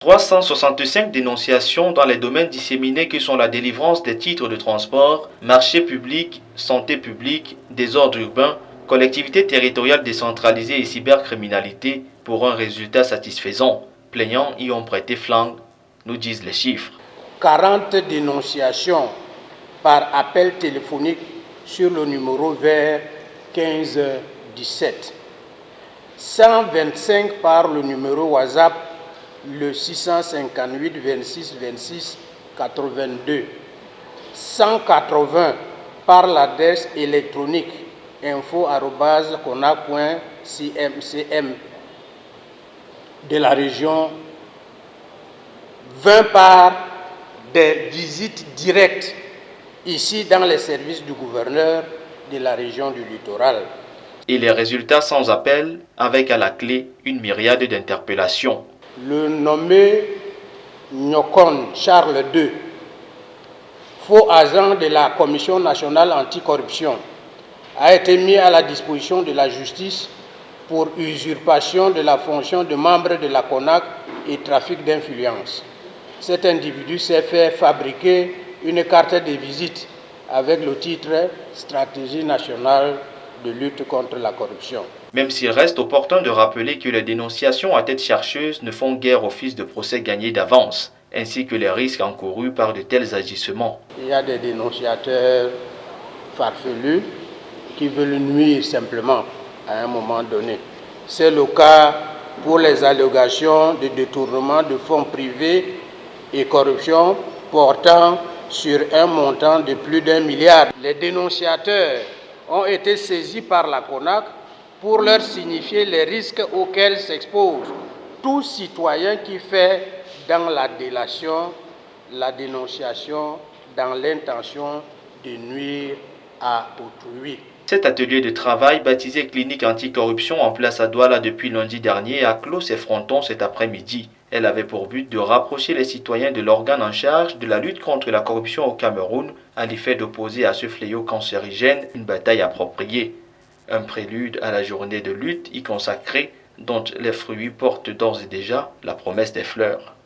365 dénonciations dans les domaines disséminés que sont la délivrance des titres de transport, marché public, santé publique, désordre urbain, collectivités territoriales décentralisées et cybercriminalité pour un résultat satisfaisant. Plaignants y ont prêté flanc, nous disent les chiffres. 40 dénonciations par appel téléphonique sur le numéro vert 1517. 125 par le numéro WhatsApp le 658 26 26 82. 180 par l'adresse électronique info@conac.cmcm de la région. 20 par des visites directes ici dans les services du gouverneur de la région du littoral. Et les résultats sans appel, avec à la clé une myriade d'interpellations. Le nommé Nyokon Charles II, faux agent de la Commission nationale anticorruption, a été mis à la disposition de la justice pour usurpation de la fonction de membre de la CONAC et trafic d'influence. Cet individu s'est fait fabriquer une carte de visite avec le titre « Stratégie nationale de lutte contre la corruption ». Même s'il reste opportun de rappeler que les dénonciations à tête chercheuse ne font guère office de procès gagné d'avance, ainsi que les risques encourus par de tels agissements. Il y a des dénonciateurs farfelus qui veulent nuire simplement à un moment donné. C'est le cas pour les allégations de détournement de fonds privés et corruption portant sur un montant de plus d'1 milliard. Les dénonciateurs ont été saisis par la CONAC pour leur signifier les risques auxquels s'expose tout citoyen qui fait dans la délation, la dénonciation, dans l'intention de nuire à autrui. Cet atelier de travail, baptisé Clinique Anticorruption en place à Douala depuis lundi dernier, a clos ses frontons cet après-midi. Elle avait pour but de rapprocher les citoyens de l'organe en charge de la lutte contre la corruption au Cameroun, à l'effet d'opposer à ce fléau cancérigène une bataille appropriée. Un prélude à la journée de lutte y consacrée, dont les fruits portent d'ores et déjà la promesse des fleurs.